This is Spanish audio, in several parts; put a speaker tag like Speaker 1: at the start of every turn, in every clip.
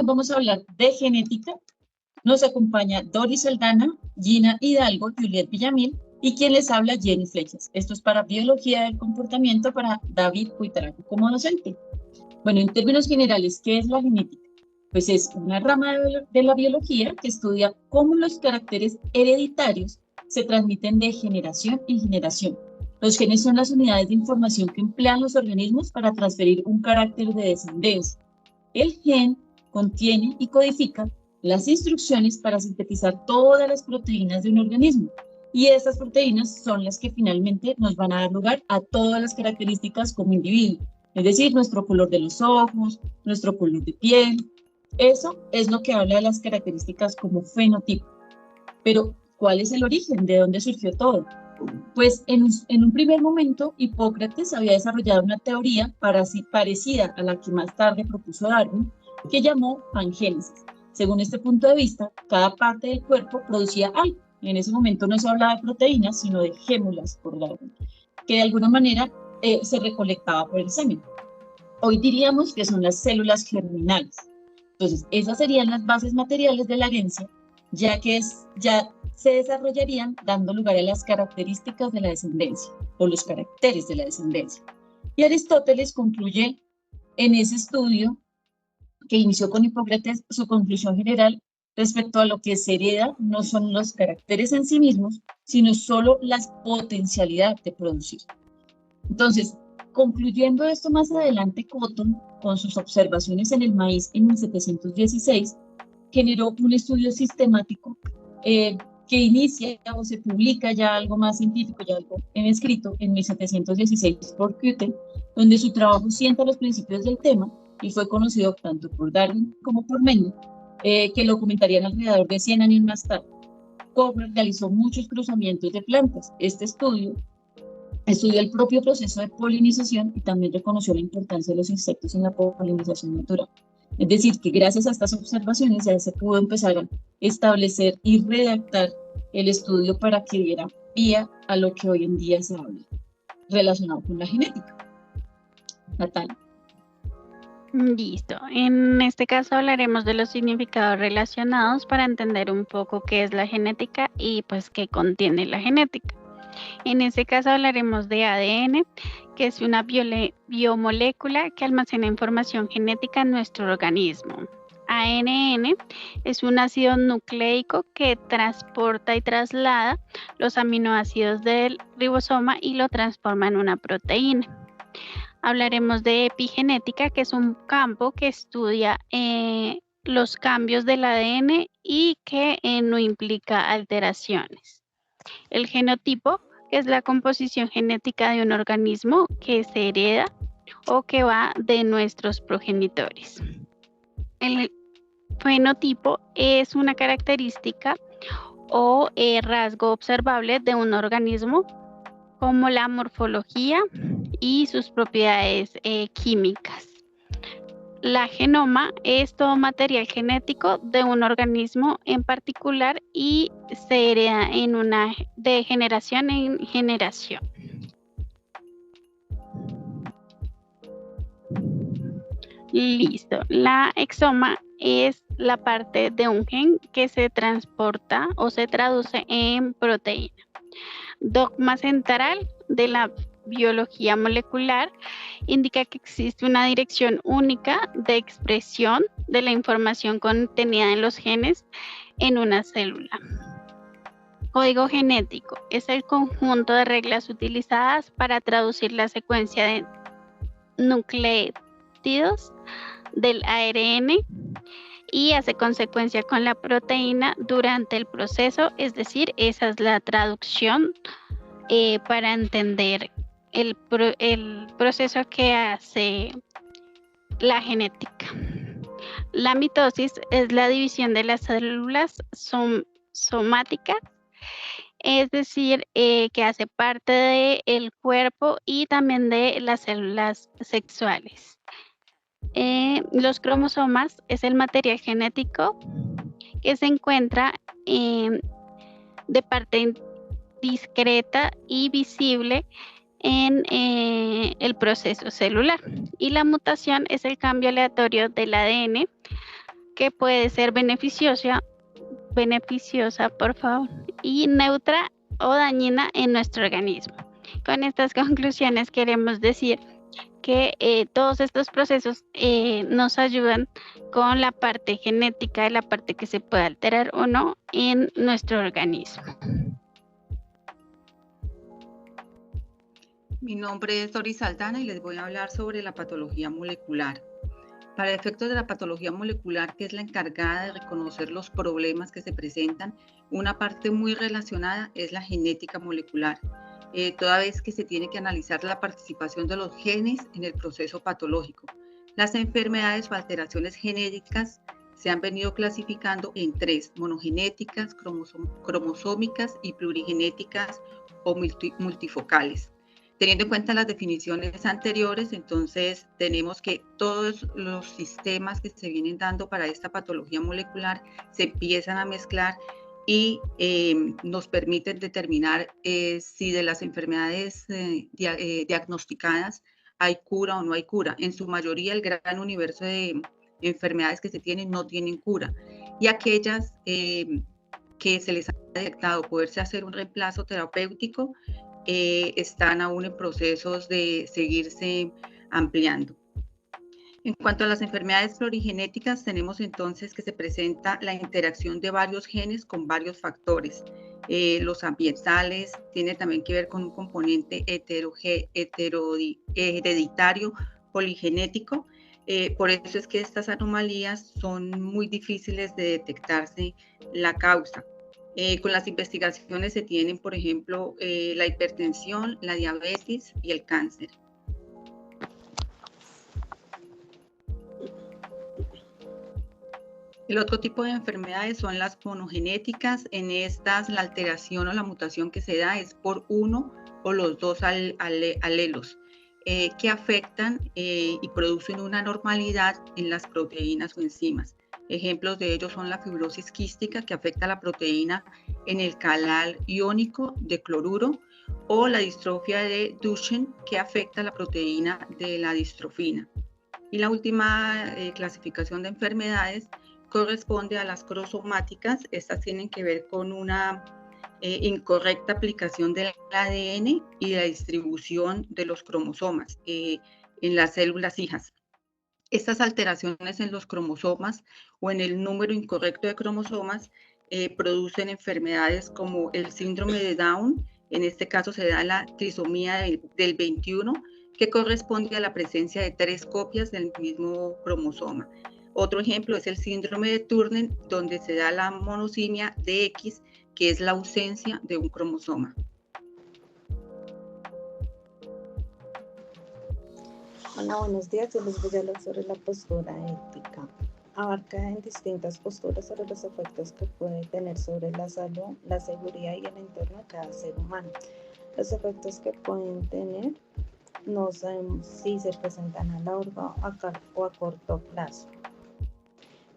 Speaker 1: hoy vamos a hablar de genética. Nos acompaña Doris Aldana, Gina Hidalgo, Juliet Villamil y quien les habla, Jenny Flechas. Esto es para Biología del Comportamiento para David Cuitrago como docente. Bueno, en términos generales, ¿qué es la genética? Pues es una rama de la biología que estudia cómo los caracteres hereditarios se transmiten de generación en generación. Los genes son las unidades de información que emplean los organismos para transferir un carácter de descendencia. El gen contiene y codifica las instrucciones para sintetizar todas las proteínas de un organismo. Y estas proteínas son las que finalmente nos van a dar lugar a todas las características como individuo. Es decir, nuestro color de los ojos, nuestro color de piel. Eso es lo que habla de las características como fenotipo. Pero, ¿cuál es el origen? ¿De dónde surgió todo? Pues en un primer momento, Hipócrates había desarrollado una teoría parecida a la que más tarde propuso Darwin, que llamó pangénesis. Según este punto de vista, cada parte del cuerpo producía algo. En ese momento no se hablaba de proteínas, sino de gémulas, por Darwin, que de alguna manera se recolectaba por el semen. Hoy diríamos que son las células germinales. Entonces, esas serían las bases materiales de la herencia, ya se desarrollarían dando lugar a las características de la descendencia, o los caracteres de la descendencia. Y Aristóteles concluye en ese estudio que inició con Hipócrates su conclusión general respecto a lo que se hereda no son los caracteres en sí mismos, sino solo la potencialidad de producir. Entonces, concluyendo esto más adelante, Cotton, con sus observaciones en el maíz en 1716, generó un estudio sistemático que inicia o se publica ya algo más científico, ya algo en escrito, en 1716 por Kuetel, donde su trabajo sienta los principios del tema y fue conocido tanto por Darwin como por Mendel, que lo comentarían alrededor de 100 años más tarde. Koppel realizó muchos cruzamientos de plantas. Este estudió el propio proceso de polinización y también reconoció la importancia de los insectos en la polinización natural. Es decir, que gracias a estas observaciones ya se pudo empezar a establecer y redactar el estudio para que diera vía a lo que hoy en día se habla relacionado con la genética. Natalia.
Speaker 2: Listo. En este caso hablaremos de los significados relacionados para entender un poco qué es la genética y pues qué contiene la genética. En este caso hablaremos de ADN, que es una biomolécula que almacena información genética en nuestro organismo. ANN es un ácido nucleico que transporta y traslada los aminoácidos del ribosoma y lo transforma en una proteína. Hablaremos de epigenética, que es un campo que estudia los cambios del ADN y que no implica alteraciones. El genotipo, que es la composición genética de un organismo que se hereda o que va de nuestros progenitores. El fenotipo es una característica o rasgo observable de un organismo, como la morfología y sus propiedades químicas. La genoma es todo material genético de un organismo en particular y se hereda de generación en generación. Listo. La exoma es la parte de un gen que se transporta o se traduce en proteína. Dogma central de la biología molecular indica que existe una dirección única de expresión de la información contenida en los genes en una célula. Código genético es el conjunto de reglas utilizadas para traducir la secuencia de nucleótidos del ARN y hace consecuencia con la proteína durante el proceso, es decir, esa es la traducción para entender el proceso que hace la genética. La mitosis es la división de las células somáticas, es decir, que hace parte del cuerpo y también de las células sexuales. Los cromosomas es el material genético que se encuentra de parte discreta y visible en el proceso celular. Y la mutación es el cambio aleatorio del ADN que puede ser beneficiosa, por favor, y neutra o dañina en nuestro organismo. Con estas conclusiones queremos decir que todos estos procesos nos ayudan con la parte genética, la parte que se puede alterar o no en nuestro organismo.
Speaker 3: Mi nombre es Doris Aldana y les voy a hablar sobre la patología molecular. Para efectos de la patología molecular, que es la encargada de reconocer los problemas que se presentan, una parte muy relacionada es la genética molecular, toda vez que se tiene que analizar la participación de los genes en el proceso patológico. Las enfermedades o alteraciones genéticas se han venido clasificando en tres: monogenéticas, cromosómicas y plurigenéticas o multifocales. Teniendo en cuenta las definiciones anteriores, entonces tenemos que todos los sistemas que se vienen dando para esta patología molecular se empiezan a mezclar y nos permiten determinar si de las enfermedades diagnosticadas hay cura o no hay cura. En su mayoría, el gran universo de enfermedades que se tienen no tienen cura, y aquellas que se les ha detectado poderse hacer un reemplazo terapéutico están aún en procesos de seguirse ampliando. En cuanto a las enfermedades plurigenéticas, tenemos entonces que se presenta la interacción de varios genes con varios factores. Los ambientales tienen también que ver con un componente hereditario poligenético. Por eso es que estas anomalías son muy difíciles de detectarse la causa. Con las investigaciones se tienen, por ejemplo, la hipertensión, la diabetes y el cáncer. El otro tipo de enfermedades son las monogenéticas. En estas, la alteración o la mutación que se da es por uno o los dos alelos que afectan y producen una anormalidad en las proteínas o enzimas. Ejemplos de ellos son la fibrosis quística, que afecta a la proteína en el canal iónico de cloruro, o la distrofia de Duchenne, que afecta a la proteína de la distrofina. Y la última clasificación de enfermedades corresponde a las cromosomáticas. Estas tienen que ver con una incorrecta aplicación del ADN y la distribución de los cromosomas en las células hijas. Estas alteraciones en los cromosomas o en el número incorrecto de cromosomas producen enfermedades como el síndrome de Down. En este caso se da la trisomía del 21, que corresponde a la presencia de 3 copias del mismo cromosoma. Otro ejemplo es el síndrome de Turner, donde se da la monosimia de X, que es la ausencia de un cromosoma.
Speaker 4: Hola, buenos días. Yo les voy a hablar sobre la postura ética. Abarca en distintas posturas sobre los efectos que puede tener sobre la salud, la seguridad y el entorno de cada ser humano. Los efectos que pueden tener no sabemos si se presentan a largo o a corto plazo.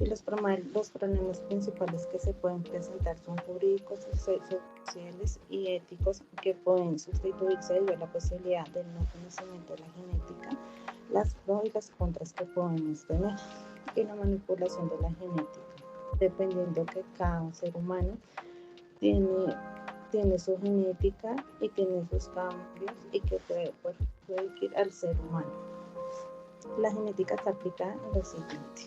Speaker 4: Y los problemas principales que se pueden presentar son jurídicos, sociales y éticos, que pueden sustituirse debido a la posibilidad del no conocimiento de la genética, las pros y las contras que podemos tener, y la manipulación de la genética, dependiendo que cada ser humano tiene su genética y tiene sus cambios y que puede perjudicar al ser humano. La genética está aplicada en lo siguiente: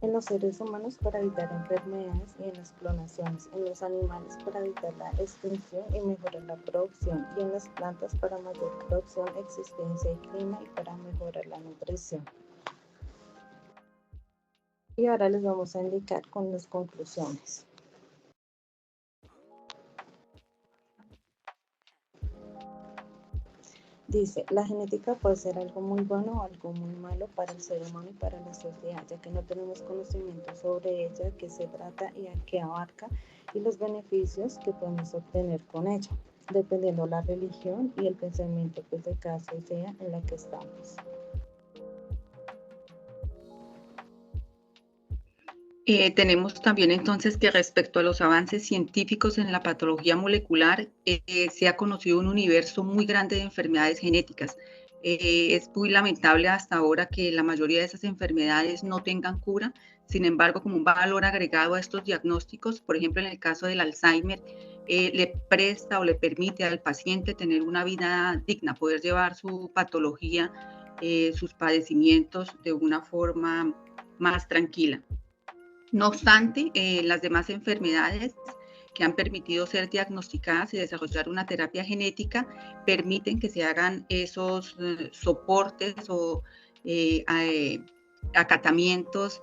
Speaker 4: en los seres humanos para evitar enfermedades y en las clonaciones, en los animales para evitar la extinción y mejorar la producción, y en las plantas para mayor producción, existencia y clima, y para mejorar la nutrición. Y ahora les vamos a indicar con las conclusiones. Dice, la genética puede ser algo muy bueno o algo muy malo para el ser humano y para la sociedad, ya que no tenemos conocimiento sobre ella, qué se trata y a qué abarca, y los beneficios que podemos obtener con ella, dependiendo la religión y el pensamiento de cada sociedad en la que estamos.
Speaker 3: Tenemos también entonces que respecto a los avances científicos en la patología molecular, se ha conocido un universo muy grande de enfermedades genéticas. Es muy lamentable hasta ahora que la mayoría de esas enfermedades no tengan cura. Sin embargo, como un valor agregado a estos diagnósticos, por ejemplo, en el caso del Alzheimer, le presta o le permite al paciente tener una vida digna, poder llevar su patología, sus padecimientos de una forma más tranquila. No obstante, las demás enfermedades que han permitido ser diagnosticadas y desarrollar una terapia genética permiten que se hagan esos soportes o acatamientos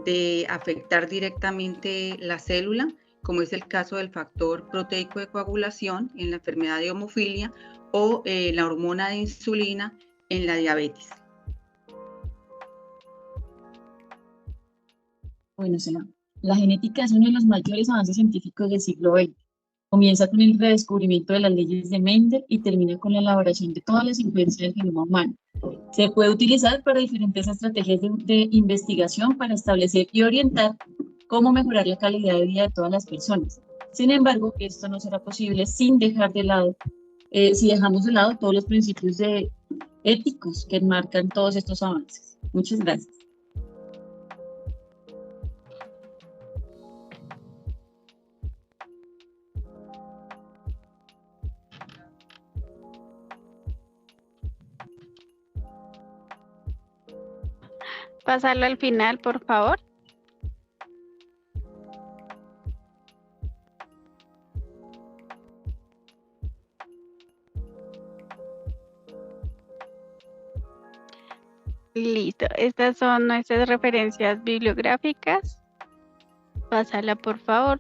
Speaker 3: de afectar directamente la célula, como es el caso del factor proteico de coagulación en la enfermedad de hemofilia o la hormona de insulina en la diabetes.
Speaker 1: Bueno, la genética es uno de los mayores avances científicos del siglo XX. Comienza con el redescubrimiento de las leyes de Mendel y termina con la elaboración de toda la secuencia del genoma humano. Se puede utilizar para diferentes estrategias de investigación para establecer y orientar cómo mejorar la calidad de vida de todas las personas. Sin embargo, esto no será posible sin dejar de lado, si dejamos de lado todos los principios éticos que enmarcan todos estos avances. Muchas gracias.
Speaker 2: Pasarlo al final, por favor. Listo. Estas son nuestras referencias bibliográficas. Pásala, por favor.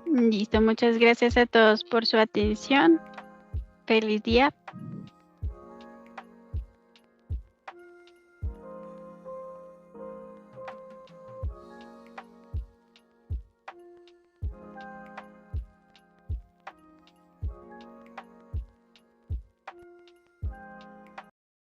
Speaker 2: Listo. Muchas gracias a todos por su atención. Feliz día.